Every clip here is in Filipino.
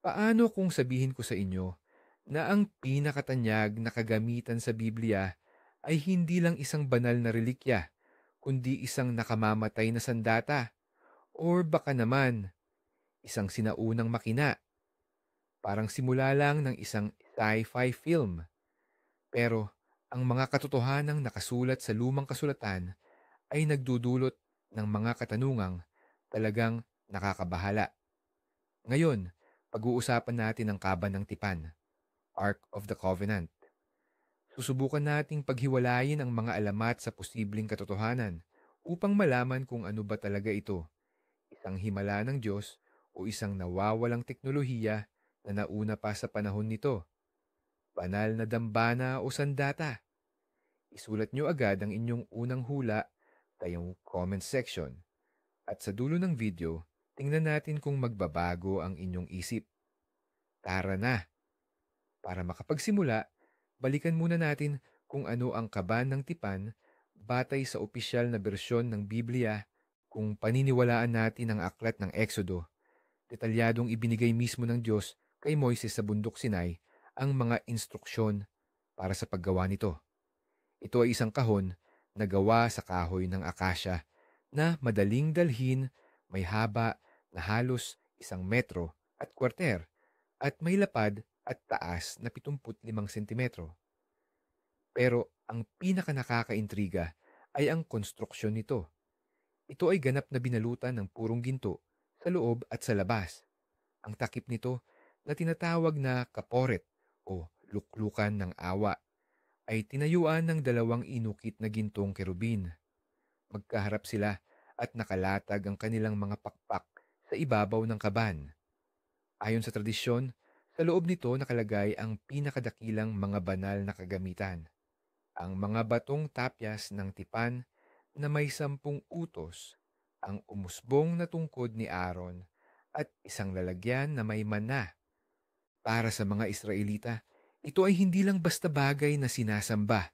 Paano kung sabihin ko sa inyo na ang pinakatanyag na kagamitan sa Biblia ay hindi lang isang banal na relikya, kundi isang nakamamatay na sandata, or baka naman isang sinaunang makina, parang simula lang ng isang sci-fi film. Pero ang mga katotohanang nakasulat sa lumang kasulatan ay nagdudulot ng mga katanungang talagang nakakabahala. Ngayon, pag-uusapan natin ang Kaban ng Tipan, Ark of the Covenant. Susubukan nating paghiwalayin ang mga alamat sa posibleng katotohanan upang malaman kung ano ba talaga ito, isang himala ng Diyos o isang nawawalang teknolohiya na nauna pa sa panahon nito, banal na dambana o sandata. Isulat nyo agad ang inyong unang hula sa iyong comment section at sa dulo ng video, tingnan natin kung magbabago ang inyong isip. Tara na! Para makapagsimula, balikan muna natin kung ano ang Kaban ng Tipan batay sa opisyal na bersyon ng Biblia. Kung paniniwalaan natin ang aklat ng Exodo, detalyadong ibinigay mismo ng Diyos kay Moises sa bundok Sinai ang mga instruksyon para sa paggawa nito. Ito ay isang kahon na gawa sa kahoy ng akasya na madaling dalhin, may haba na halos 1 metro at kwarter at may lapad at taas na 75 sentimetro. Pero ang pinakanakakaintriga ay ang konstruksyon nito. Ito ay ganap na binalutan ng purong ginto sa loob at sa labas. Ang takip nito na tinatawag na kaporet o luklukan ng awa ay tinayuan ng 2 inukit na gintong kerubin. Magkaharap sila at nakalatag ang kanilang mga pakpak sa ibabaw ng kaban. Ayon sa tradisyon, sa loob nito nakalagay ang pinakadakilang mga banal na kagamitan, ang mga batong tapyas ng tipan na may 10 utos, ang umusbong na tungkod ni Aaron, at isang lalagyan na may mana. Para sa mga Israelita, ito ay hindi lang basta bagay na sinasamba,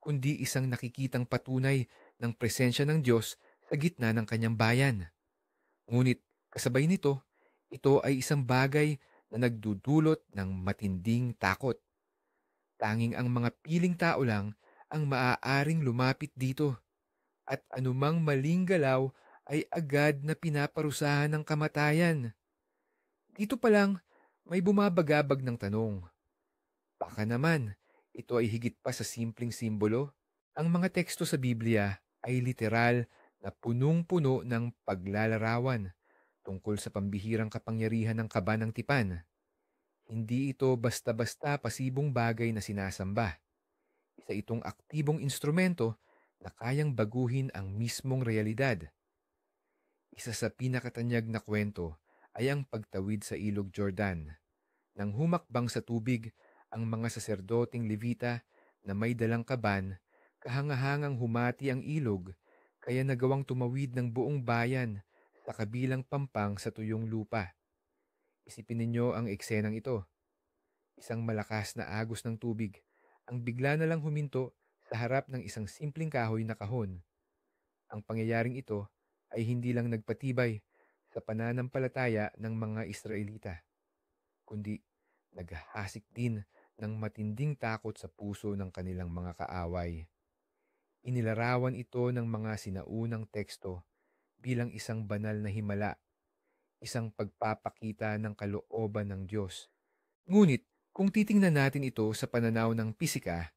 kundi isang nakikitang patunay ng presensya ng Diyos sa gitna ng kanyang bayan. Ngunit kasabay nito, ito ay isang bagay na nagdudulot ng matinding takot. Tanging ang mga piling tao lang ang maaaring lumapit dito, at anumang maling galaw ay agad na pinaparusahan ng kamatayan. Dito pa lang, may bumabagabag ng tanong. Baka naman, ito ay higit pa sa simpleng simbolo. Ang mga teksto sa Biblia ay literal na punong-puno ng paglalarawan tungkol sa pambihirang kapangyarihan ng Kaban ng Tipan. Hindi ito basta-basta pasibong bagay na sinasamba. Isa itong aktibong instrumento na kayang baguhin ang mismong realidad. Isa sa pinakatanyag na kwento ay ang pagtawid sa ilog Jordan. Nang humakbang sa tubig ang mga saserdoting Levita na may dalang kaban, kahangahangang humati ang ilog, kaya nagawang tumawid ng buong bayan sa kabilang pampang sa tuyong lupa. Isipin ninyo ang eksenang ito. Isang malakas na agos ng tubig ang bigla na lang huminto sa harap ng isang simpleng kahoy na kahon. Ang pangyayaring ito ay hindi lang nagpatibay sa pananampalataya ng mga Israelita, kundi naghahasik din ng matinding takot sa puso ng kanilang mga kaaway. Inilarawan ito ng mga sinaunang teksto bilang isang banal na himala, isang pagpapakita ng kalooban ng Diyos. Ngunit kung titingnan natin ito sa pananaw ng pisika,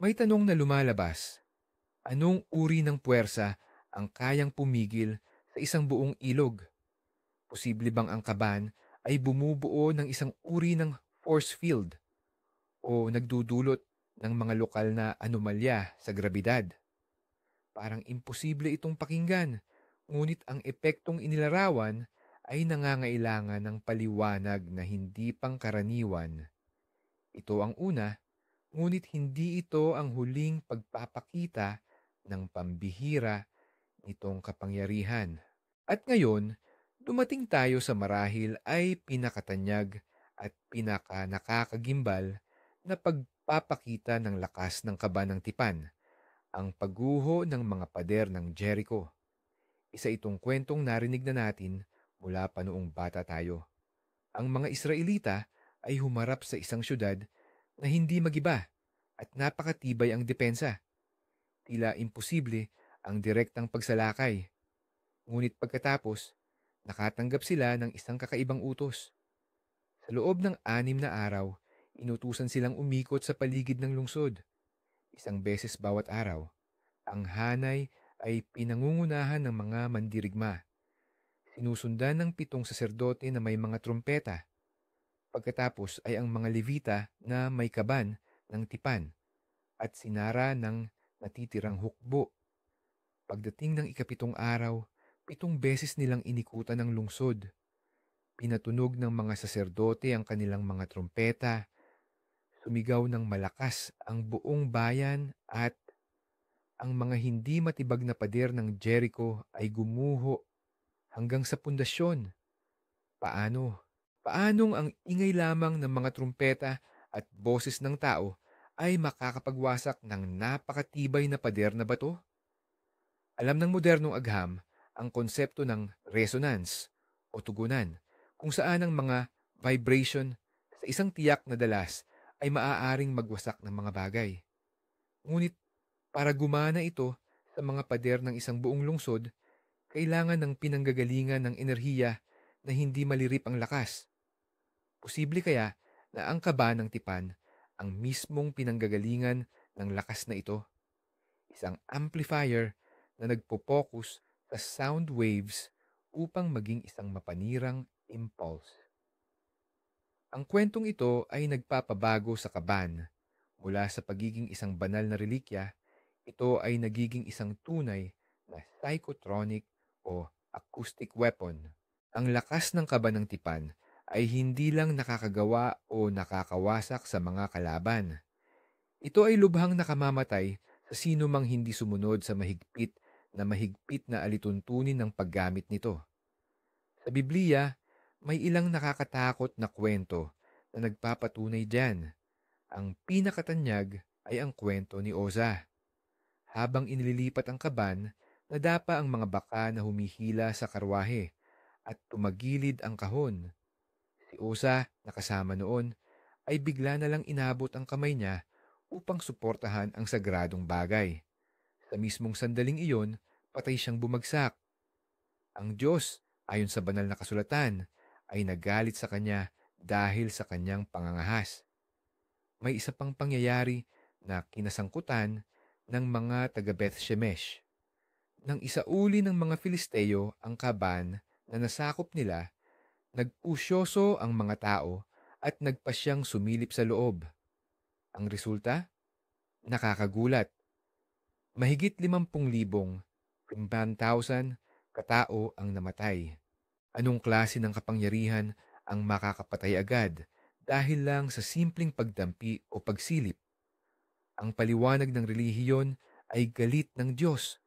may tanong na lumalabas. Anong uri ng puwersa ang kayang pumigil sa isang buong ilog? Posible bang ang kaban ay bumubuo ng isang uri ng force field o nagdudulot ng mga lokal na anomalya sa grabidad? Parang imposible itong pakinggan, ngunit ang epektong inilarawan ay nangangailangan ng paliwanag na hindi pangkaraniwan. Ito ang una, ngunit hindi ito ang huling pagpapakita ng pambihira nitong kapangyarihan. At ngayon, dumating tayo sa marahil ay pinakatanyag at pinakanakakagimbal na pagpapakita ng lakas ng Kaban ng Tipan, ang pagguho ng mga pader ng Jericho. Isa itong kwentong narinig na natin mula pa noong bata tayo. Ang mga Israelita ay humarap sa isang syudad na hindi magiba at napakatibay ang depensa. Tila imposible ang direktang pagsalakay. Ngunit pagkatapos, nakatanggap sila ng isang kakaibang utos. Sa loob ng 6 na araw, inutusan silang umikot sa paligid ng lungsod, isang beses bawat araw. Ang hanay ay pinangungunahan ng mga mandirigma. Sinusundan ng 7 saserdote na may mga trumpeta. Pagkatapos ay ang mga Levita na may kaban ng tipan at sinara ng natitirang hukbo. Pagdating ng ika-7 araw, 7 beses nilang inikutan ang lungsod. Pinatunog ng mga saserdote ang kanilang mga trumpeta. Sumigaw ng malakas ang buong bayan at ang mga hindi matibag na pader ng Jericho ay gumuho hanggang sa pundasyon. Paano? Paanong ang ingay lamang ng mga trumpeta at boses ng tao ay makakapagwasak ng napakatibay na pader na bato? Alam ng modernong agham ang konsepto ng resonance o tugunan, kung saan ang mga vibration sa isang tiyak na dalas ay maaaring magwasak ng mga bagay. Ngunit para gumana ito sa mga pader ng isang buong lungsod, kailangan ng pinanggagalingan ng enerhiya na hindi malirip ang lakas. Posible kaya na ang kaba ng tipan ang mismong pinanggagalingan ng lakas na ito, isang amplifier na nagpo-focus sa sound waves upang maging isang mapanirang impulse. Ang kwentong ito ay nagpapabago sa kaban. Mula sa pagiging isang banal na relikya, ito ay nagiging isang tunay na psychotronic o acoustic weapon. Ang lakas ng kaba ng tipan ay hindi lang nakakagawa o nakakawasak sa mga kalaban. Ito ay lubhang nakamamatay sa sino mang hindi sumunod sa mahigpit na alituntunin ng paggamit nito. Sa Biblia, may ilang nakakatakot na kwento na nagpapatunay diyan. Ang pinakatanyag ay ang kwento ni Oza. Habang inililipat ang kaban, nadapa ang mga baka na humihila sa karwahe at tumagilid ang kahon. Si Oza, na kasama noon, ay bigla na lang inabot ang kamay niya upang suportahan ang sagradong bagay. Sa mismong sandaling iyon, patay siyang bumagsak. Ang Diyos, ayon sa banal na kasulatan, ay nagalit sa kanya dahil sa kanyang pangangahas. May isa pang pangyayari na kinasangkutan ng mga taga Beth Shemesh. Nang isauli ng mga Filisteo ang kaban na nasakop nila, nagpusyoso ang mga tao at nagpasyang sumilip sa loob. Ang resulta? Nakakagulat. Mahigit 50,000, 5,000 katao ang namatay. Anong klase ng kapangyarihan ang makakapatay agad dahil lang sa simpleng pagdampi o pagsilip? Ang paliwanag ng relihiyon ay galit ng Diyos,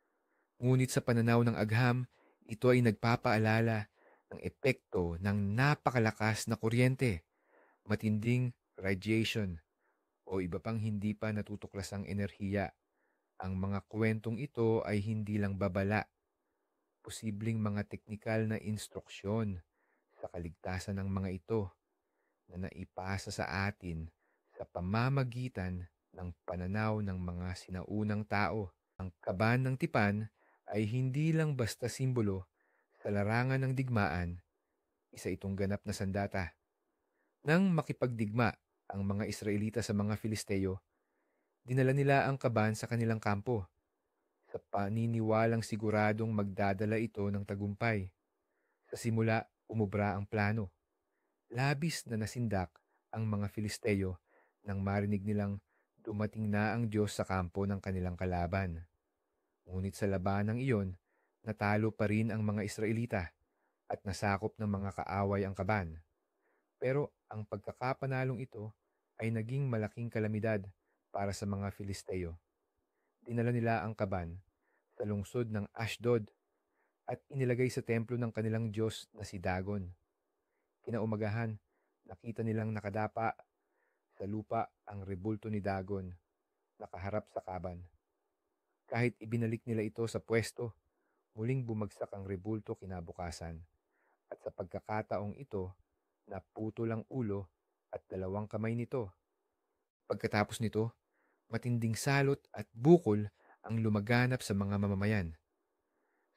ngunit sa pananaw ng agham, ito ay nagpapaalala ng epekto ng napakalakas na kuryente, matinding radiation, o iba pang hindi pa natutuklasang enerhiya. Ang mga kwentong ito ay hindi lang babala, posibleng mga teknikal na instruksyon sa kaligtasan ng mga ito na naipasa sa atin sa pamamagitan ng pananaw ng mga sinaunang tao. Ang kaban ng tipan ay hindi lang basta simbolo sa larangan ng digmaan, isa itong ganap na sandata. Nang makipagdigma ang mga Israelita sa mga Filisteo, dinala nila ang kaban sa kanilang kampo, sa paniniwalang siguradong magdadala ito ng tagumpay. Sa simula, umubra ang plano. Labis na nasindak ang mga Filisteo nang marinig nilang dumating na ang Diyos sa kampo ng kanilang kalaban. Ngunit sa labanang iyon, natalo pa rin ang mga Israelita at nasakop ng mga kaaway ang kaban. Pero ang pagkakapanalong ito ay naging malaking kalamidad para sa mga Filisteo. Dinala nila ang kaban sa lungsod ng Ashdod at inilagay sa templo ng kanilang Diyos na si Dagon. Kinaumagahan, nakita nilang nakadapa sa lupa ang rebulto ni Dagon, nakaharap sa kaban. Kahit ibinalik nila ito sa pwesto, muling bumagsak ang rebulto kinabukasan. At sa pagkakataong ito, naputol ang ulo at dalawang kamay nito. Pagkatapos nito, matinding salot at bukol ang lumaganap sa mga mamamayan.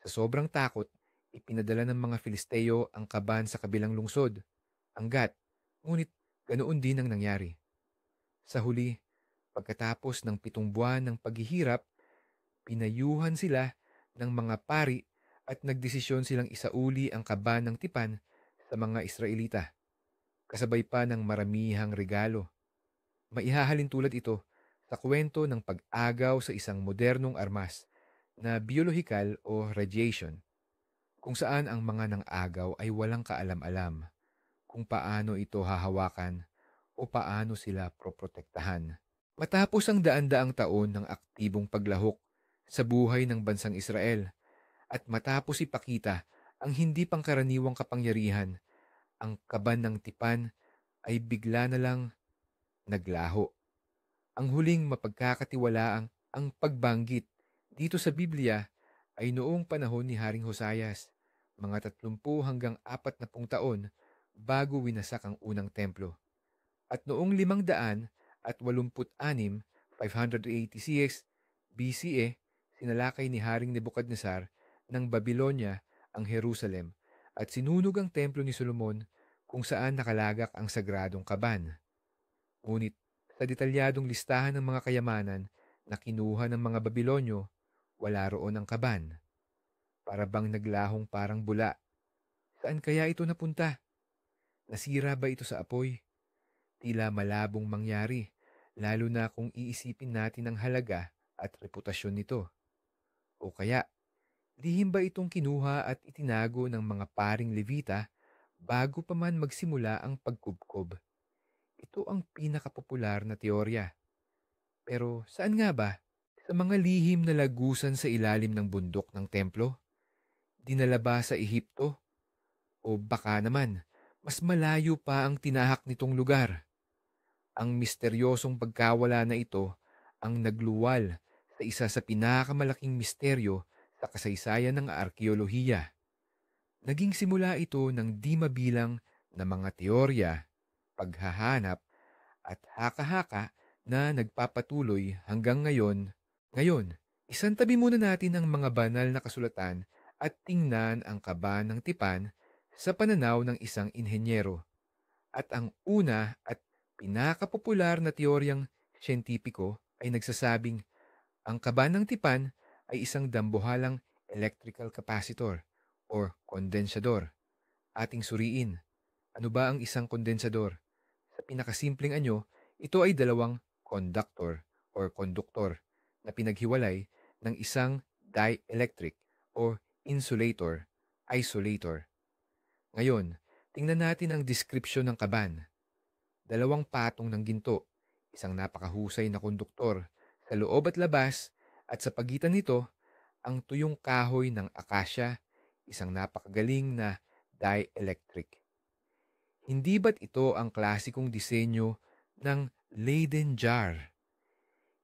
Sa sobrang takot, ipinadala ng mga Filisteo ang kaban sa kabilang lungsod, ang Gat, ngunit ganoon din ang nangyari. Sa huli, pagkatapos ng 7 buwan ng paghihirap, pinayuhan sila ng mga pari at nagdesisyon silang isauli ang kaban ng tipan sa mga Israelita, kasabay pa ng maramihang regalo. Maihahalin tulad ito sa kwento ng pag-agaw sa isang modernong armas na biolohikal o radiation, kung saan ang mga nang-agaw ay walang kaalam-alam kung paano ito hahawakan o paano sila proprotektahan. Matapos ang daan-daang taon ng aktibong paglahok sa buhay ng bansang Israel at matapos ipakita ang hindi pangkaraniwang kapangyarihan, ang kaban ng tipan ay bigla na lang naglaho. Ang huling mapagkakatiwalaang ang pagbanggit dito sa Biblia ay noong panahon ni Haring Hosayas, mga 30 hanggang 40 taon bago winasak ang unang templo. At noong 586, 580 CS BCE, sinalakay ni Haring Nebukadnesar ng Babylonia ang Jerusalem at sinunog ang templo ni Solomon kung saan nakalagak ang sagradong kaban. Ngunit sa detalyadong listahan ng mga kayamanan na kinuha ng mga Babilonyo, wala roon ang kaban. Para bang naglahong parang bula. Saan kaya ito napunta? Nasira ba ito sa apoy? Tila malabong mangyari, lalo na kung iisipin natin ang halaga at reputasyon nito. O kaya, lihim ba itong kinuha at itinago ng mga paring Levita bago pa man magsimula ang pagkubkob? Ito ang pinakapopular na teorya. Pero saan nga ba? Sa mga lihim na lagusan sa ilalim ng bundok ng templo? Dinala ba sa Ehipto? O baka naman, mas malayo pa ang tinahak nitong lugar? Ang misteryosong pagkawala na ito ang nagluwal sa isa sa pinakamalaking misteryo sa kasaysayan ng arkeolohiya. Naging simula ito ng di mabilang na mga teorya, paghahanap at haka-haka na nagpapatuloy hanggang ngayon. Ngayon, isantabi muna natin ang mga banal na kasulatan at tingnan ang kaban ng tipan sa pananaw ng isang inhenyero. At ang una at pinakapopular na teoryang siyentipiko ay nagsasabing ang kaban ng tipan ay isang dambuhalang electrical capacitor or kondensador. Ating suriin, ano ba ang isang kondensador? Sa pinakasimpleng anyo, ito ay dalawang conductor or konduktor na pinaghiwalay ng isang dielectric or insulator, isolator. Ngayon, tingnan natin ang description ng kaban. Dalawang patong ng ginto, isang napakahusay na konduktor sa loob at labas, at sa pagitan nito, ang tuyong kahoy ng akasya, isang napakagaling na dielectric. Hindi ba't ito ang klasikong disenyo ng Leyden jar?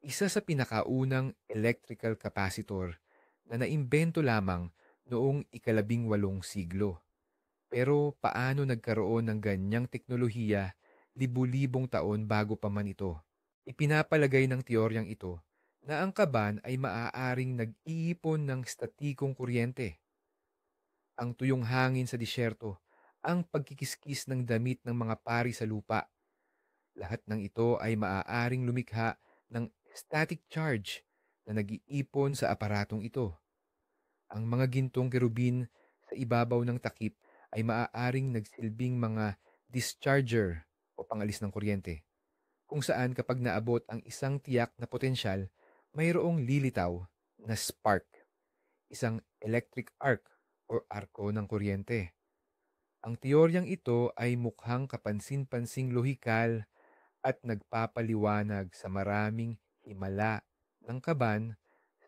Isa sa pinakaunang electrical capacitor na naimbento lamang noong ika-18 siglo. Pero paano nagkaroon ng ganyang teknolohiya libu-libong taon bago pa man ito? Ipinapalagay ng teoryang ito na ang kaban ay maaaring nag-iipon ng statikong kuryente. Ang tuyong hangin sa disyerto, ang pagkikiskis ng damit ng mga pari sa lupa. Lahat ng ito ay maaaring lumikha ng static charge na nag-iipon sa aparatong ito. Ang mga gintong kerubin sa ibabaw ng takip ay maaaring nagsilbing mga discharger o pangalis ng kuryente, kung saan kapag naabot ang isang tiyak na potensyal, mayroong lilitaw na spark, isang electric arc o arko ng kuryente. Ang teoryang ito ay mukhang kapansin-pansing lohikal at nagpapaliwanag sa maraming himala ng kaban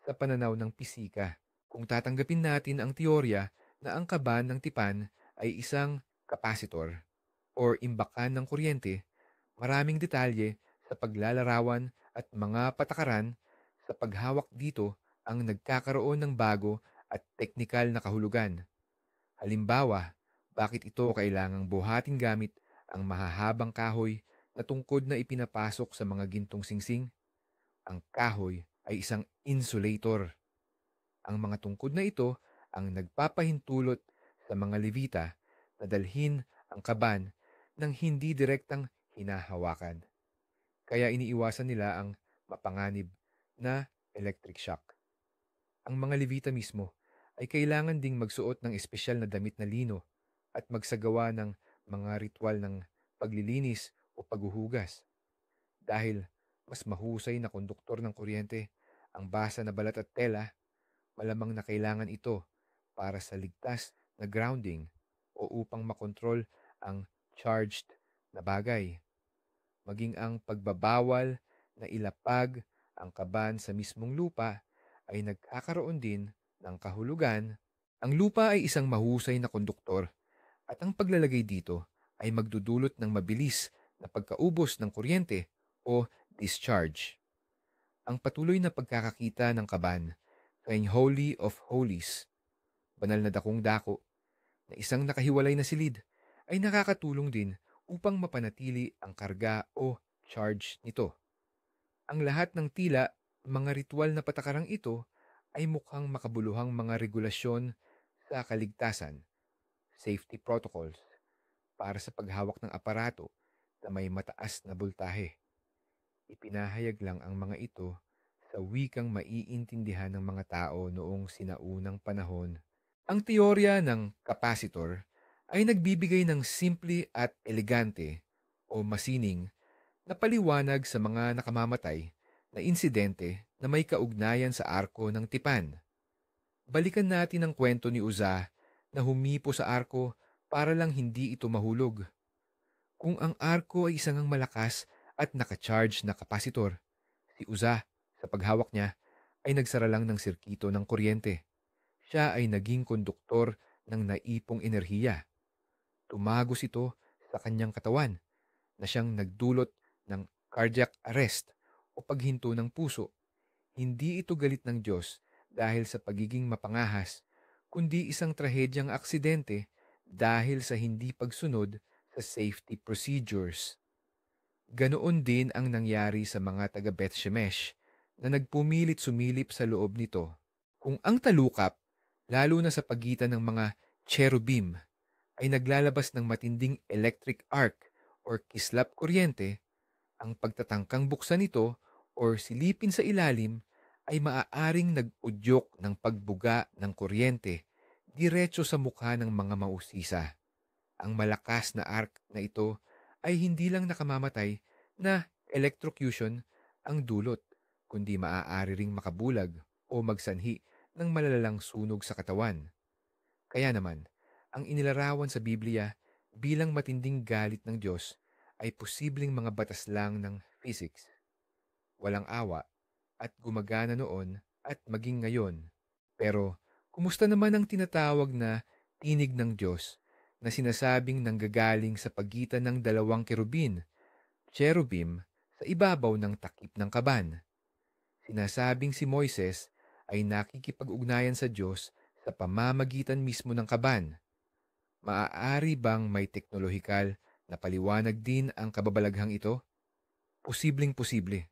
sa pananaw ng pisika. Kung tatanggapin natin ang teorya na ang kaban ng tipan ay isang kapasitor or imbakan ng kuryente, maraming detalye sa paglalarawan at mga patakaran sa paghawak dito ang nagkakaroon ng bago at teknikal na kahulugan. Halimbawa, bakit ito kailangang buhatin gamit ang mahahabang kahoy na tungkod na ipinapasok sa mga gintong singsing. Ang kahoy ay isang insulator. Ang mga tungkod na ito ang nagpapahintulot sa mga Levita na dalhin ang kaban ng hindi direktang hinahawakan. Kaya iniiwasan nila ang mapanganib na electric shock. Ang mga Levita mismo ay kailangan ding magsuot ng espesyal na damit na lino at magsagawa ng mga ritual ng paglilinis o paghuhugas. Dahil mas mahusay na konduktor ng kuryente ang basa na balat at tela, malamang na kailangan ito para sa ligtas na grounding o upang makontrol ang charged na bagay. Maging ang pagbabawal na ilapag ang kaban sa mismong lupa ay nagkakaroon din ng kahulugan. Ang lupa ay isang mahusay na konduktor at ang paglalagay dito ay magdudulot ng mabilis na pagkaubos ng kuryente o discharge. Ang patuloy na pagkakakita ng kaban tuwing Holy of Holies, banal na dakong dako, na isang nakahiwalay na silid, ay nakakatulong din upang mapanatili ang karga o charge nito. Ang lahat ng tila, mga ritual na patakarang ito ay mukhang makabuluhang mga regulasyon sa kaligtasan, safety protocols, para sa paghawak ng aparato na may mataas na boltahe. Ipinahayag lang ang mga ito sa wikang maiintindihan ng mga tao noong sinaunang panahon. Ang teorya ng capacitor ay nagbibigay ng simple at elegante o masining na paliwanag sa mga nakamamatay na insidente na may kaugnayan sa arko ng tipan. Balikan natin ang kwento ni Uza na humipo sa arko para lang hindi ito mahulog. Kung ang arko ay isang malakas at nakacharge na kapasitor, si Uza, sa paghawak niya, ay nagsara lang ng sirkito ng kuryente. Siya ay naging konduktor ng naipong enerhiya. Tumagos ito sa kanyang katawan na siyang nagdulot ng cardiac arrest o paghinto ng puso. Hindi ito galit ng Diyos dahil sa pagiging mapangahas, kundi isang trahedyang aksidente dahil sa hindi pagsunod sa safety procedures. Ganoon din ang nangyari sa mga taga Beth Shemesh na nagpumilit sumilip sa loob nito. Kung ang talukap, lalo na sa pagitan ng mga cherubim, ay naglalabas ng matinding electric arc or kislap kuryente, ang pagtatangkang buksan ito or silipin sa ilalim ay maaaring nag-udyok ng pagbuga ng kuryente diretso sa mukha ng mga mausisa. Ang malakas na arc na ito ay hindi lang nakamamatay na electrocution ang dulot, kundi maaari ring makabulag o magsanhi ng malalalang sunog sa katawan. Kaya naman, ang inilarawan sa Biblia bilang matinding galit ng Diyos ay posibleng mga batas lang ng physics. Walang awa at gumagana noon at maging ngayon. Pero, kumusta naman ang tinatawag na tinig ng Diyos na sinasabing nanggagaling sa pagitan ng dalawang cherubim, sa ibabaw ng takip ng kaban? Sinasabing si Moises ay nakikipag-ugnayan sa Diyos sa pamamagitan mismo ng kaban. Maaari bang may teknolohikal na paliwanag din ang kababalaghang ito? Posibleng posible.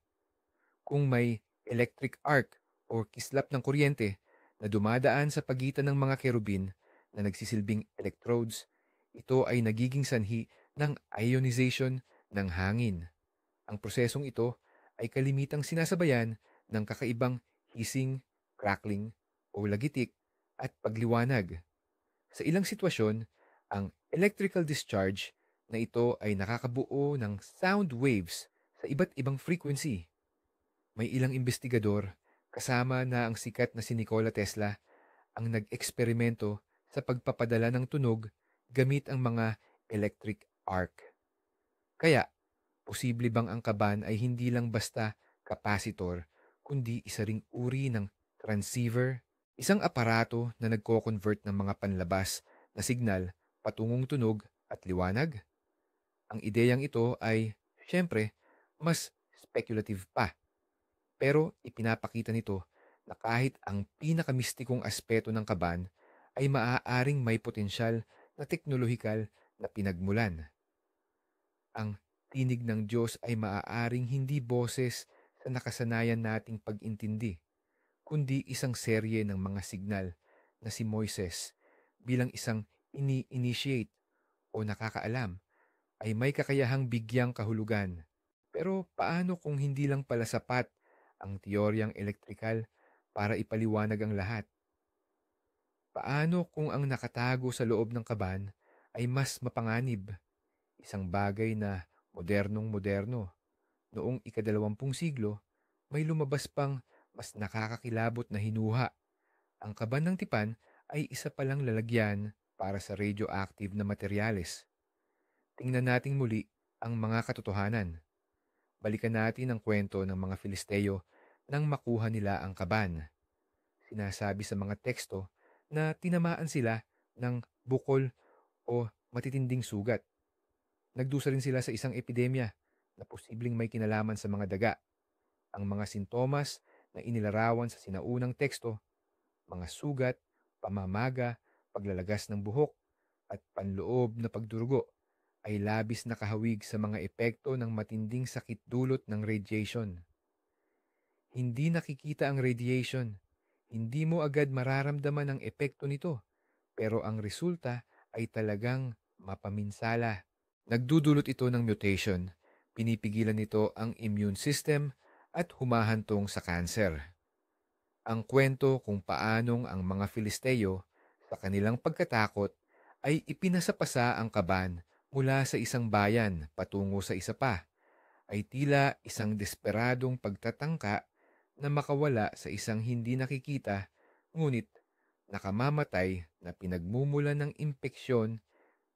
Kung may electric arc o kislap ng kuryente na dumadaan sa pagitan ng mga kerubin na nagsisilbing electrodes, ito ay nagiging sanhi ng ionization ng hangin. Ang prosesong ito ay kalimitang sinasabayan ng kakaibang hissing, crackling o lagitik at pagliwanag. Sa ilang sitwasyon, ang electrical discharge na ito ay nakakabuo ng sound waves sa iba't ibang frequency. May ilang investigador, kasama na ang sikat na si Nikola Tesla, ang nag-eksperimento sa pagpapadala ng tunog gamit ang mga electric arc. Kaya, posible bang ang kaban ay hindi lang basta kapasitor, kundi isa ring uri ng transceiver, isang aparato na nagko-convert ng mga panlabas na signal patungong tunog at liwanag? Ang ideyang ito ay, syempre, mas speculative pa. Pero ipinapakita nito na kahit ang pinakamistikong aspeto ng kaban ay maaaring may potensyal na teknolohikal na pinagmulan. Ang tinig ng Diyos ay maaaring hindi boses sa nakasanayan nating pag-intindi, kundi isang serye ng mga signal na si Moises bilang isang ini-initiate o nakakaalam ay may kakayahang bigyang kahulugan. Pero paano kung hindi lang pala sapat ang teoryang elektrikal para ipaliwanag ang lahat? Paano kung ang nakatago sa loob ng kaban ay mas mapanganib? Isang bagay na modernong-moderno. Noong ika-20 siglo, may lumabas pang mas nakakakilabot na hinuha. Ang kaban ng tipan ay isa palang lalagyan para sa radioactive na materyales. Tingnan natin muli ang mga katotohanan. Balikan natin ang kwento ng mga Filisteo nang makuha nila ang kaban. Sinasabi sa mga teksto na tinamaan sila ng bukol o matitinding sugat. Nagdusa rin sila sa isang epidemya na posibleng may kinalaman sa mga daga. Ang mga sintomas na inilarawan sa sinaunang teksto, mga sugat, pamamaga, paglalagas ng buhok, at panloob na pagdurugo ay labis na kahawig sa mga epekto ng matinding sakit dulot ng radiation. Hindi nakikita ang radiation. Hindi mo agad mararamdaman ang epekto nito, pero ang resulta ay talagang mapaminsala. Nagdudulot ito ng mutation. Pinipigilan nito ang immune system at humahantong sa cancer. Ang kwento kung paanong ang mga Filisteo sa kanilang pagkatakot ay ipinasapasa ang kaban mula sa isang bayan patungo sa isa pa ay tila isang desperadong pagtatangka na makawala sa isang hindi nakikita ngunit nakamamatay na pinagmumulan ng impeksyon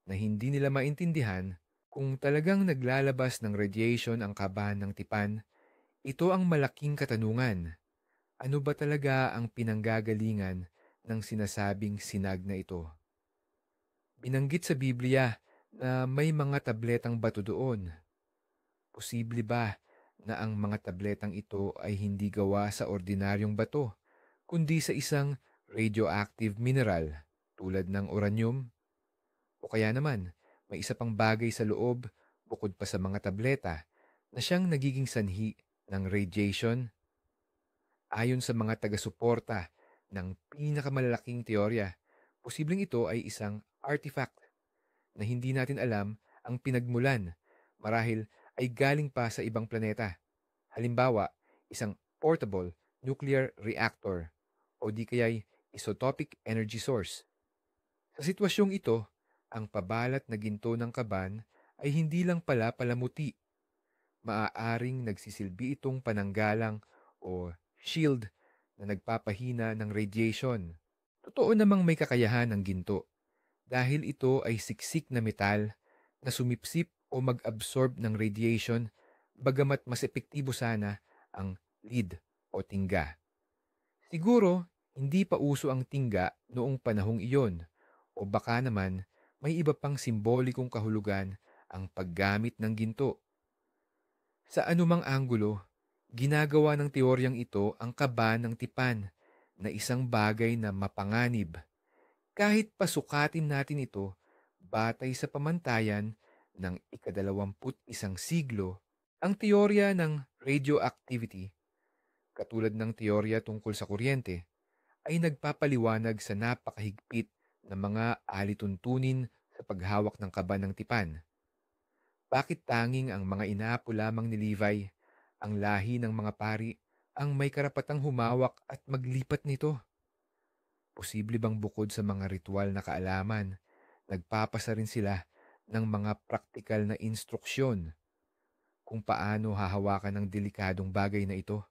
na hindi nila maintindihan. Kung talagang naglalabas ng radiation ang kaban ng tipan, ito ang malaking katanungan. Ano ba talaga ang pinanggagalingan ng sinasabing sinag na ito? Binanggit sa Biblia na may mga tabletang bato doon. Posible ba na ang mga tabletang ito ay hindi gawa sa ordinaryong bato, kundi sa isang radioactive mineral tulad ng uranium? O kaya naman, may isa pang bagay sa loob bukod pa sa mga tableta na siyang nagiging sanhi ng radiation? Ayon sa mga taga-suporta ng pinakamalalaking teorya, posibleng ito ay isang artifact na hindi natin alam ang pinagmulan, marahil ay galing pa sa ibang planeta. Halimbawa, isang portable nuclear reactor o di kaya'y isotopic energy source. Sa sitwasyong ito, ang pabalat na ginto ng kaban ay hindi lang pala palamuti. Maaaring nagsisilbi itong pananggalang o shield na nagpapahina ng radiation. Totoo namang may kakayahan ng ginto dahil ito ay siksik na metal na sumipsip o mag-absorb ng radiation bagamat mas epektibo sana ang lead o tingga. Siguro, hindi pa uso ang tingga noong panahong iyon o baka naman may iba pang simbolikong kahulugan ang paggamit ng ginto. Sa anumang anggulo, ginagawa ng teoryang ito ang kaban ng tipan na isang bagay na mapanganib. Kahit pasukatin natin ito batay sa pamantayan ng ika-21 siglo, ang teorya ng radioactivity, katulad ng teorya tungkol sa kuryente, ay nagpapaliwanag sa napakahigpit na mga alituntunin sa paghawak ng kaban ng tipan. Bakit tanging ang mga inaapo lamang ni Levi, ang lahi ng mga pari, ang may karapatang humawak at maglipat nito? Posible bang bukod sa mga ritual na kaalaman, nagpapasa rin sila ng mga praktikal na instruksyon kung paano hahawakan ang delikadong bagay na ito?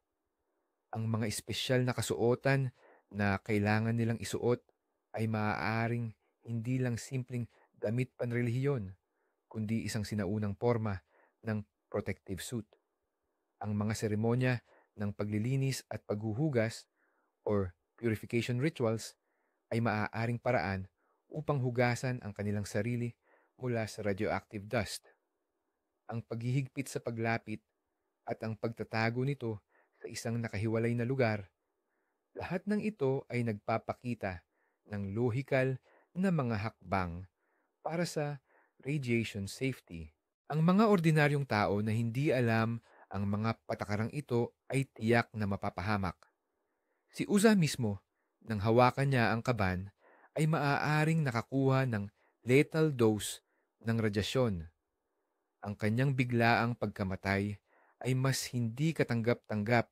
Ang mga espesyal na kasuotan na kailangan nilang isuot ay maaaring hindi lang simpleng damit panrelihiyon, kundi isang sinaunang forma ng protective suit. Ang mga seremonya ng paglilinis at paghuhugas or purification rituals ay maaaring paraan upang hugasan ang kanilang sarili mula sa radioactive dust. Ang paghihigpit sa paglapit at ang pagtatago nito sa isang nakahiwalay na lugar, lahat ng ito ay nagpapakita ng lohikal na mga hakbang para sa radiation safety. Ang mga ordinaryong tao na hindi alam ang mga patakarang ito ay tiyak na mapapahamak. Si Uza mismo, nang hawakan niya ang kaban, ay maaaring nakakuha ng lethal dose ng radyasyon. Ang kanyang biglaang pagkamatay ay mas hindi katanggap-tanggap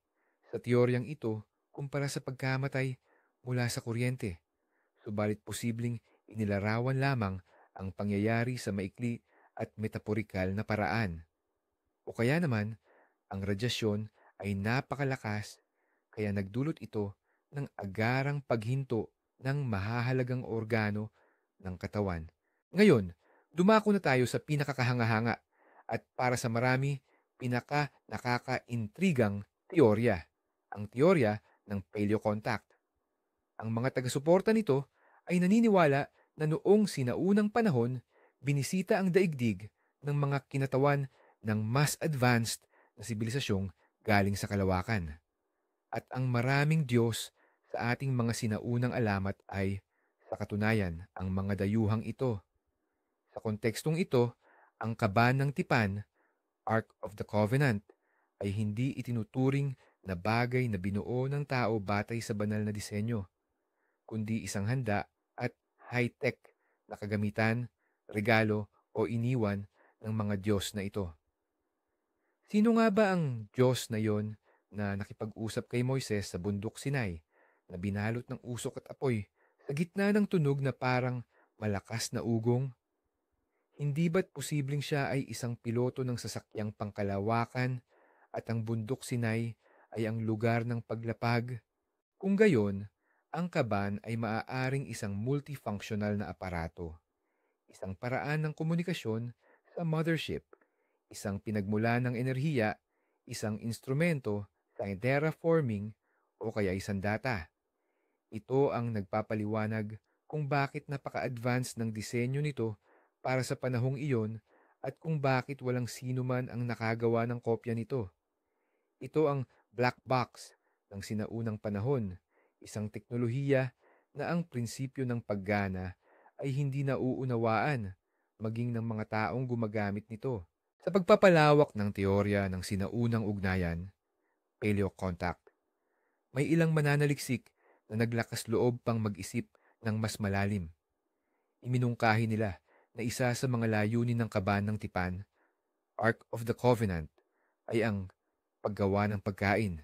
sa teoryang ito kumpara sa pagkamatay mula sa kuryente. Subalit posibleng inilarawan lamang ang pangyayari sa maikli at metaporikal na paraan. O kaya naman, ang radyasyon ay napakalakas kaya nagdulot ito ng agarang paghinto ng mahahalagang organo ng katawan. Ngayon, dumako na tayo sa pinakakahanga-hanga at para sa marami, pinaka nakakaintrigang teorya, ang teorya ng paleocontact. Ang mga taga-suporta nito ay naniniwala na noong sinaunang panahon, binisita ang daigdig ng mga kinatawan ng mas advanced na sibilisasyong galing sa kalawakan. At ang maraming Diyos sa ating mga sinaunang alamat ay, sa katunayan, ang mga dayuhang ito. Sa kontekstong ito, ang kaban ng tipan, Ark of the Covenant, ay hindi itinuturing na bagay na binuo ng tao batay sa banal na disenyo, kundi isang handa at high-tech na kagamitan, regalo o iniwan ng mga Diyos na ito. Sino nga ba ang Diyos na yon na nakipag-usap kay Moises sa bundok Sinai na binalot ng usok at apoy sa gitna ng tunog na parang malakas na ugong? Hindi ba't posibleng siya ay isang piloto ng sasakyang pangkalawakan at ang bundok Sinai ay ang lugar ng paglapag? Kung gayon, ang kaban ay maaaring isang multifunctional na aparato, isang paraan ng komunikasyon sa mothership, isang pinagmula ng enerhiya, isang instrumento sa terraforming o kaya isang data. Ito ang nagpapaliwanag kung bakit napaka-advance ng disenyo nito para sa panahong iyon at kung bakit walang sino man ang nakagawa ng kopya nito. Ito ang black box ng sinaunang panahon, isang teknolohiya na ang prinsipyo ng paggana ay hindi nauunawaan maging ng mga taong gumagamit nito. Sa pagpapalawak ng teorya ng sinaunang ugnayan, paleocontact, may ilang mananaliksik na naglakas loob pang mag-isip ng mas malalim. Iminungkahi nila na isa sa mga layunin ng kaban ng tipan, Ark of the Covenant, ay ang paggawa ng pagkain.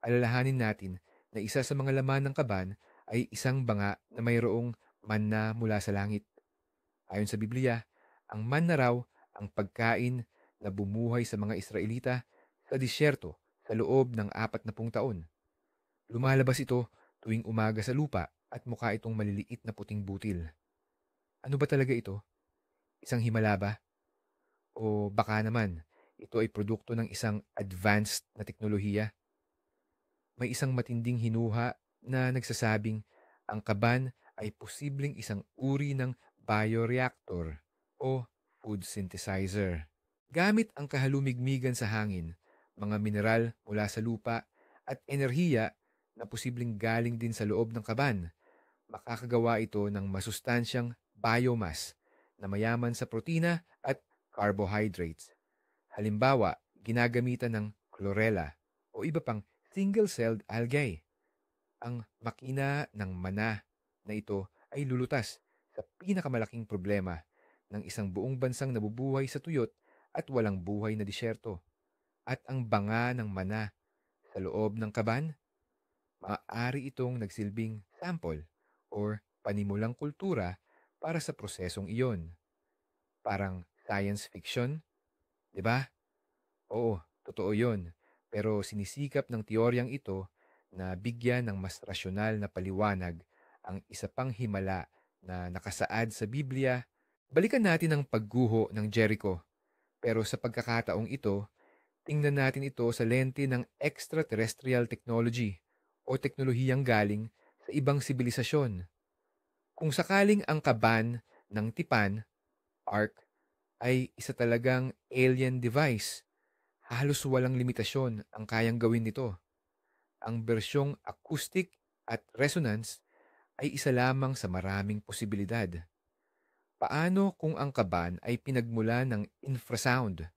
Alalahanin natin na isa sa mga laman ng kaban ay isang banga na mayroong manna mula sa langit. Ayon sa Biblia, ang manna raw ang pagkain na bumuhay sa mga Israelita sa disyerto sa loob ng 40 taon. Lumalabas ito tuwing umaga sa lupa at mukha itong maliliit na puting butil. Ano ba talaga ito? Isang himala ba? O baka naman, ito ay produkto ng isang advanced na teknolohiya? May isang matinding hinuha na nagsasabing ang kaban ay posibleng isang uri ng bioreactor o food synthesizer. Gamit ang kahalumigmigan sa hangin, mga mineral mula sa lupa at enerhiya na posibleng galing din sa loob ng kaban, makakagawa ito ng masustansyang biomass na mayaman sa protina at carbohydrates. Halimbawa, ginagamitan ng chlorella o iba pang single-celled algae. Ang makina ng mana na ito ay lulutas sa pinakamalaking problema ng isang buong bansang nabubuhay sa tuyot at walang buhay na disyerto. At ang banga ng mana sa loob ng kaban, maaari itong nagsilbing sample or panimulang kultura para sa prosesong iyon. Parang science fiction, di ba? Oo, totoo yun. Pero sinisikap ng teoryang ito na bigyan ng mas rasyonal na paliwanag ang isa pang himala na nakasaad sa Biblia. Balikan natin ang pagguho ng Jericho. Pero sa pagkakataong ito, tingnan natin ito sa lente ng extraterrestrial technology o teknolohiyang galing sa ibang sibilisasyon. Kung sakaling ang kaban ng tipan, Ark, ay isa talagang alien device, halos walang limitasyon ang kayang gawin nito. Ang bersyong acoustic at resonance ay isa lamang sa maraming posibilidad. Paano kung ang kaban ay pinagmula ng infrasound,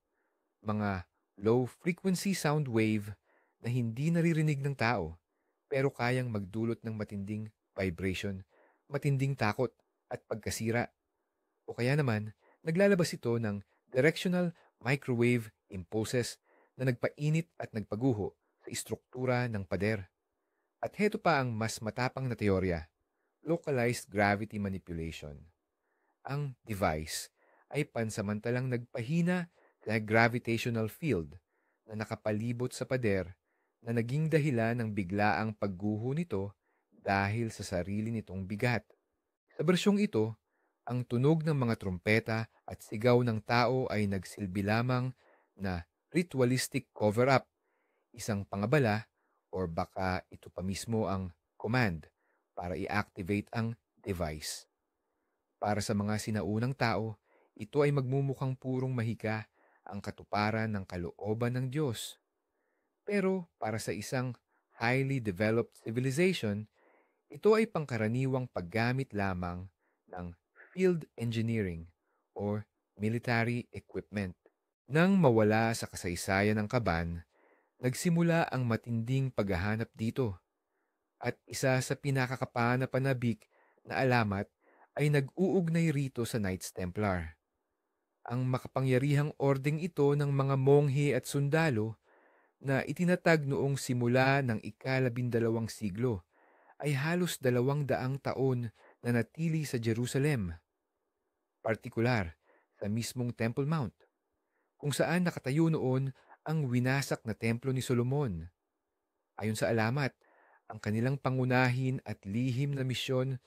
mga low-frequency sound wave na hindi naririnig ng tao pero kayang magdulot ng matinding vibration, matinding takot at pagkasira? O kaya naman, naglalabas ito ng directional microwave impulses na nagpainit at nagpaguho sa istruktura ng pader. At heto pa ang mas matapang na teorya, localized gravity manipulation. Ang device ay pansamantalang nagpahina sa gravitational field na nakapalibot sa pader na naging dahilan ng biglaang pagguho nito dahil sa sarili nitong bigat. Sa bersyong ito, ang tunog ng mga trumpeta at sigaw ng tao ay nagsilbi lamang na ritualistic cover-up, isang pangabala or baka ito pa mismo ang command para i-activate ang device. Para sa mga sinaunang tao, ito ay magmumukhang purong mahika ang katuparan ng kalooban ng Diyos. Pero para sa isang highly developed civilization, ito ay pangkaraniwang paggamit lamang ng field engineering or military equipment. Nang mawala sa kasaysayan ng kaban, nagsimula ang matinding paghahanap dito at isa sa pinakakapanapanabik na alamat ay nag-uugnay rito sa Knights Templar. Ang makapangyarihang ordeng ito ng mga monghe at sundalo na itinatag noong simula ng ika-12 siglo ay halos 200 taon na natili sa Jerusalem, partikular sa mismong Temple Mount, kung saan nakatayo noon ang winasak na templo ni Solomon. Ayon sa alamat, ang kanilang pangunahin at lihim na misyon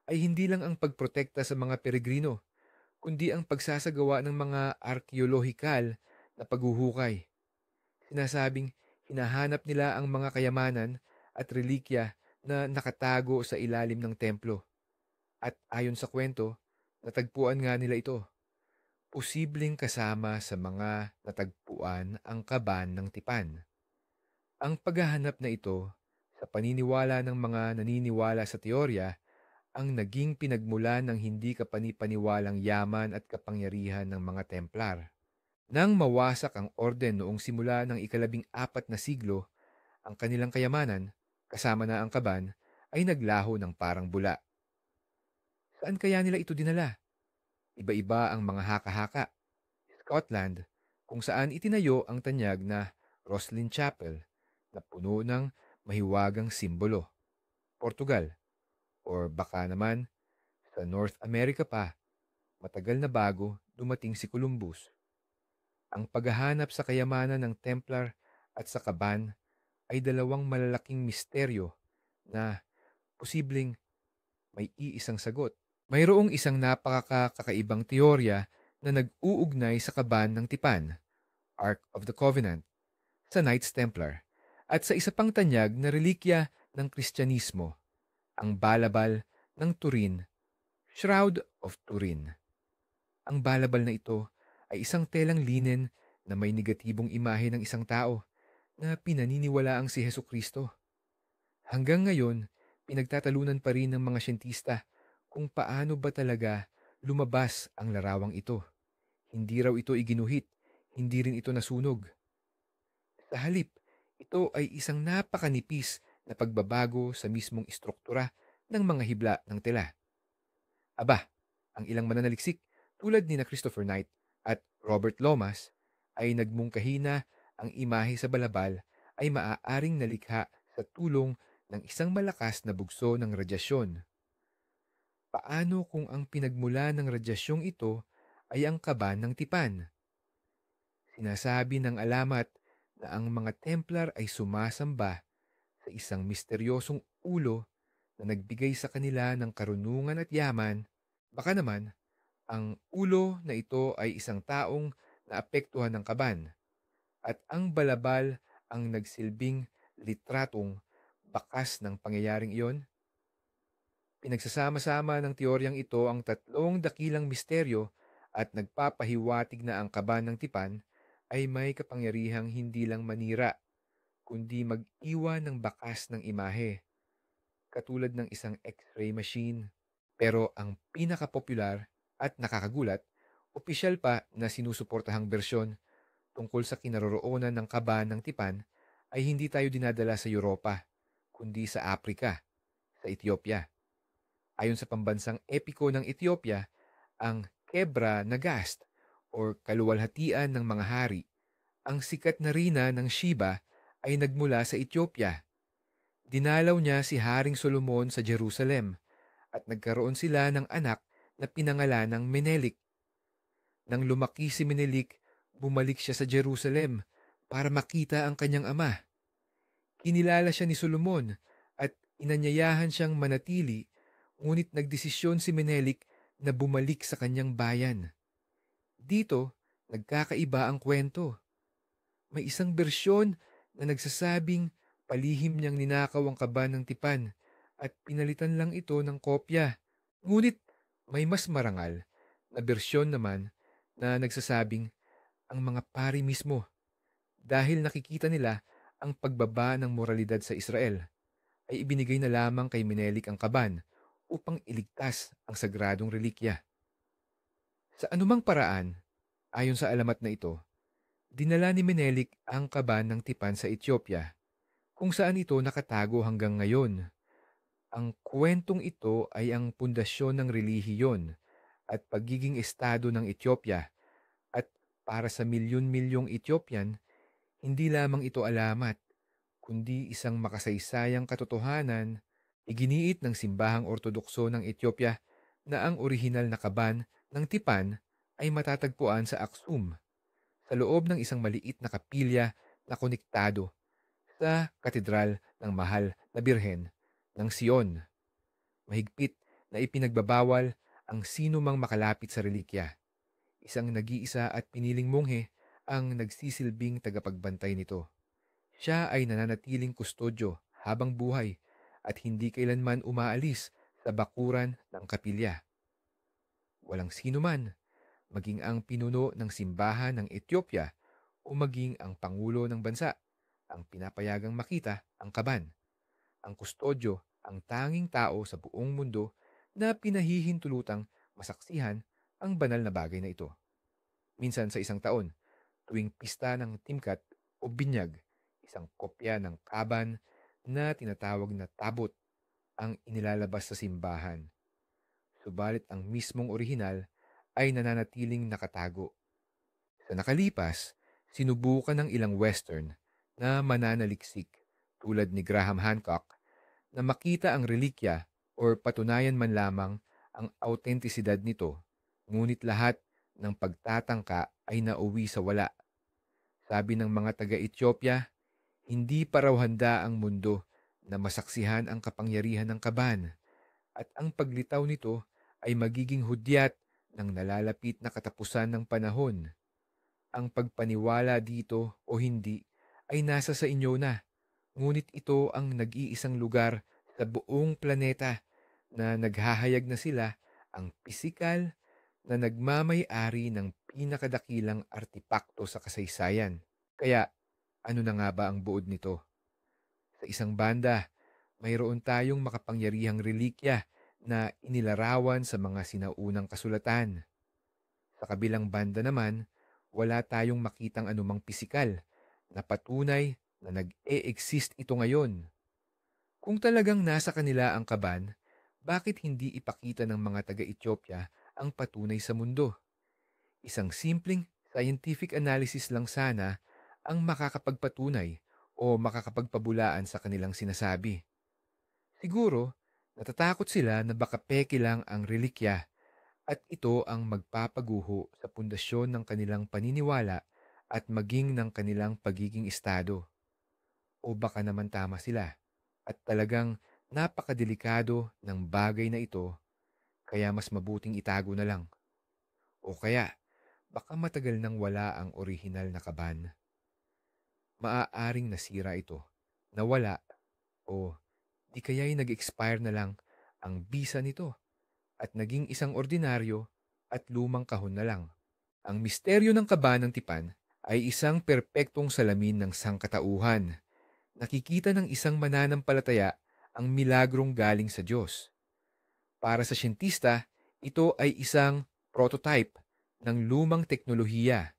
ay hindi lang ang pagprotekta sa mga peregrino, kundi ang pagsasagawa ng mga arkeolohikal na paghuhukay. Sinasabing hinahanap nila ang mga kayamanan at relikya na nakatago sa ilalim ng templo. At ayon sa kwento, natagpuan nga nila ito. Posibleng kasama sa mga natagpuan ang kaban ng tipan. Ang paghahanap na ito, sa paniniwala ng mga naniniwala sa teorya, ang naging pinagmulan ng hindi kapanipaniwalang yaman at kapangyarihan ng mga Templar. Nang mawasak ang orden noong simula ng ika-14 na siglo, ang kanilang kayamanan, kasama na ang kaban, ay naglaho ng parang bula. Saan kaya nila ito dinala? Iba-iba ang mga haka-haka. Scotland, kung saan itinayo ang tanyag na Roslin Chapel na puno ng mahiwagang simbolo. Portugal, or baka naman sa North America pa, matagal na bago dumating si Columbus. Ang paghahanap sa kayamanan ng Templar at sa kaban ay dalawang malalaking misteryo na posibleng may iisang sagot. Mayroong isang napakakakaibang teorya na nag-uugnay sa kaban ng tipan, Ark of the Covenant, sa Knights Templar, at sa isa pang tanyag na relikya ng Kristyanismo, ang balabal ng Turin, Shroud of Turin. Ang balabal na ito ay isang telang linen na may negatibong imahe ng isang tao na pinaniniwalaang si Hesukristo. Hanggang ngayon, pinagtatalunan pa rin ng mga siyentista kung paano ba talaga lumabas ang larawang ito. Hindi raw ito iginuhit, hindi rin ito nasunog. Sa halip, ito ay isang napakanipis na pagbabago sa mismong istruktura ng mga hibla ng tela. Aba, ang ilang mananaliksik tulad ni na Christopher Knight at Robert Lomas ay nagmungkahi na ang imahe sa balabal ay maaaring nalikha sa tulong ng isang malakas na bugso ng radyasyon. Paano kung ang pinagmula ng radyasyong ito ay ang kaban ng tipan? Sinasabi ng alamat na ang mga Templar ay sumasamba sa isang misteryosong ulo na nagbigay sa kanila ng karunungan at yaman. Baka naman, ang ulo na ito ay isang taong naapektuhan ng kaban at ang balabal ang nagsilbing litratong bakas ng pangyayaring iyon. Pinagsasama-sama ng teoryang ito ang tatlong dakilang misteryo at nagpapahiwatig na ang kaban ng tipan ay may kapangyarihang hindi lang manira, kundi mag-iwan ng bakas ng imahe, katulad ng isang X-ray machine. Pero ang pinaka-popular At nakakagulat, opisyal pa na sinusuportahang bersyon tungkol sa kinaroroonan ng kaba ng tipan ay hindi tayo dinadala sa Europa, kundi sa Aprika, sa Ethiopia. Ayon sa pambansang epiko ng Ethiopia, ang Kebra Nagast or kaluwalhatian ng mga hari, ang sikat na rina ng Shiba ay nagmula sa Ethiopia. Dinalaw niya si Haring Solomon sa Jerusalem at nagkaroon sila ng anak na pinangalan ng Menelik. Nang lumaki si Menelik, bumalik siya sa Jerusalem para makita ang kanyang ama. Kinilala siya ni Solomon at inanyayahan siyang manatili, ngunit nagdesisyon si Menelik na bumalik sa kanyang bayan. Dito, nagkakaiba ang kwento. May isang bersyon na nagsasabing palihim niyang ninakaw ang kaba ng tipan at pinalitan lang ito ng kopya. Ngunit may mas marangal na bersyon naman na nagsasabing ang mga pari mismo, dahil nakikita nila ang pagbaba ng moralidad sa Israel, ay ibinigay na lamang kay Menelik ang kaban upang iligtas ang sagradong relikya. Sa anumang paraan, ayon sa alamat na ito, dinala ni Menelik ang kaban ng tipan sa Ethiopia, kung saan ito nakatago hanggang ngayon. Ang kwentong ito ay ang pundasyon ng relihiyon at pagiging estado ng Ethiopia, at para sa milyon-milyong Ethiopian, hindi lamang ito alamat, kundi isang makasaysayang katotohanan. Iginiit ng simbahang ortodokso ng Ethiopia na ang orihinal na kaban ng tipan ay matatagpuan sa Aksum, sa loob ng isang maliit na kapilya na konektado sa Katedral ng Mahal na Birhen ng Sion. Mahigpit na ipinagbabawal ang sino mang makalapit sa relikya. Isang nag-iisa at piniling monghe ang nagsisilbing tagapagbantay nito. Siya ay nananatiling kustodyo habang buhay at hindi kailanman umaalis sa bakuran ng kapilya. Walang sino man, maging ang pinuno ng simbahan ng Ethiopia o maging ang pangulo ng bansa, ang pinapayagang makita ang kaban. Ang kustodyo ang tanging tao sa buong mundo na pinahihintulutang masaksihan ang banal na bagay na ito. Minsan sa isang taon, tuwing pista ng timkat o binyag, isang kopya ng kaban na tinatawag na tabot ang inilalabas sa simbahan. Subalit ang mismong orihinal ay nananatiling nakatago. Sa nakalipas, sinubukan ng ilang Western na mananaliksik tulad ni Graham Hancock na makita ang relikya o patunayan man lamang ang autentisidad nito, ngunit lahat ng pagtatangka ay nauwi sa wala. Sabi ng mga taga-Ethiopia, hindi pa raw handa ang mundo na masaksihan ang kapangyarihan ng kaban, at ang paglitaw nito ay magiging hudyat ng nalalapit na katapusan ng panahon. Ang pagpaniwala dito o hindi ay nasa sa inyo na, ngunit ito ang nag-iisang lugar sa buong planeta na naghahayag na sila ang pisikal na nagmamay-ari ng pinakadakilang artipakto sa kasaysayan. Kaya, ano na nga ba ang buod nito? Sa isang banda, mayroon tayong makapangyarihang relikya na inilarawan sa mga sinaunang kasulatan. Sa kabilang banda naman, wala tayong makitang anumang pisikal na patunay na nag-e-exist ito ngayon. Kung talagang nasa kanila ang kaban, bakit hindi ipakita ng mga taga-Ethiopia ang patunay sa mundo? Isang simpleng scientific analysis lang sana ang makakapagpatunay o makakapagpabulaan sa kanilang sinasabi. Siguro, natatakot sila na baka peke lang ang relikya at ito ang magpapaguho sa pundasyon ng kanilang paniniwala at maging ng kanilang pagiging estado. O baka naman tama sila at talagang napakadelikado ng bagay na ito, kaya mas mabuting itago na lang. O kaya, baka matagal nang wala ang orihinal na kaban. Maaaring nasira ito, nawala, o di kaya'y nag-expire na lang ang bisa nito at naging isang ordinaryo at lumang kahon na lang. Ang misteryo ng kaba ng tipan ay isang perpektong salamin ng sangkatauhan. Nakikita ng isang mananampalataya ang milagrong galing sa Diyos. Para sa siyentista, ito ay isang prototype ng lumang teknolohiya.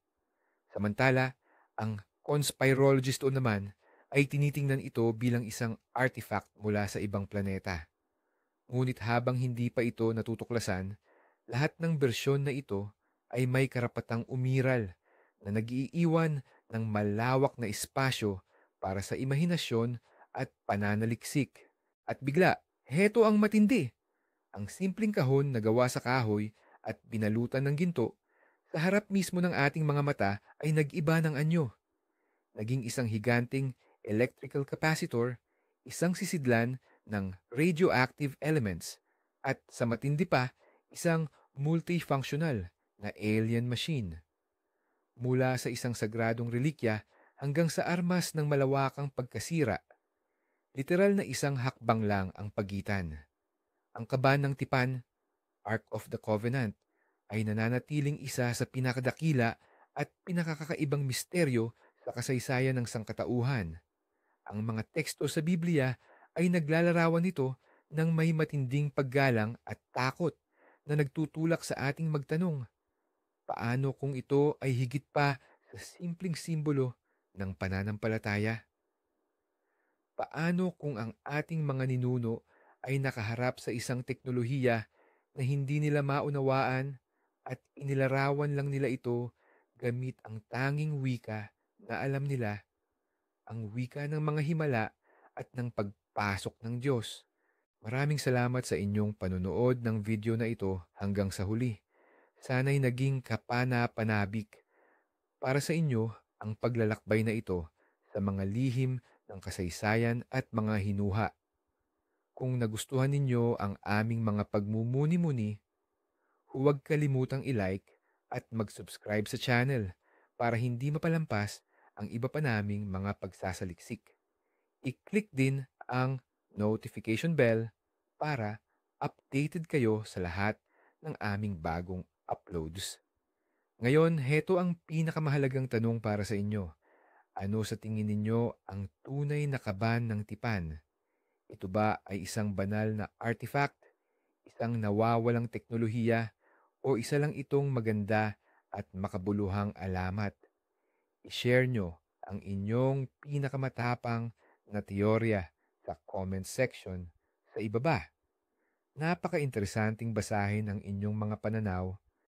Samantala, ang conspirologist o naman ay tinitingnan ito bilang isang artifact mula sa ibang planeta. Ngunit habang hindi pa ito natutuklasan, lahat ng bersyon na ito ay may karapatang umiral na nag-iiwan ng malawak na espasyo para sa imahinasyon at pananaliksik. At bigla, heto ang matindi. Ang simpleng kahon na gawa sa kahoy at binalutan ng ginto, sa harap mismo ng ating mga mata ay nag-iba ng anyo. Naging isang higanting electrical capacitor, isang sisidlan ng radioactive elements, at sa matindi pa, isang multifunctional na alien machine. Mula sa isang sagradong relikya hanggang sa armas ng malawakang pagkasira, literal na isang hakbang lang ang pagitan. Ang kaban ng tipan, Ark of the Covenant, ay nananatiling isa sa pinakadakila at pinakakakaibang misteryo sa kasaysayan ng sangkatauhan. Ang mga teksto sa Biblia ay naglalarawan nito ng may matinding paggalang at takot na nagtutulak sa ating magtanong, paano kung ito ay higit pa sa simpleng simbolo ng pananampalataya? Paano kung ang ating mga ninuno ay nakaharap sa isang teknolohiya na hindi nila maunawaan at inilarawan lang nila ito gamit ang tanging wika na alam nila, ang wika ng mga himala at ng pagpasok ng Diyos? Maraming salamat sa inyong panunood ng video na ito hanggang sa huli. Sana'y naging kapana-panabik para sa inyo ang paglalakbay na ito sa mga lihim ng kasaysayan at mga hinuha. Kung nagustuhan ninyo ang aming mga pagmumuni-muni, huwag kalimutang i-like at mag-subscribe sa channel para hindi mapalampas ang iba pa naming mga pagsasaliksik. I-click din ang notification bell para updated kayo sa lahat ng aming bagong uploads. Ngayon, heto ang pinakamahalagang tanong para sa inyo. Ano sa tingin ninyo ang tunay na kaban ng tipan? Ito ba ay isang banal na artifact, isang nawawalang teknolohiya, o isa lang itong maganda at makabuluhang alamat? I-share nyo ang inyong pinakamatapang na teorya sa comment section sa ibaba. Napaka-interesanting basahin ang inyong mga pananaw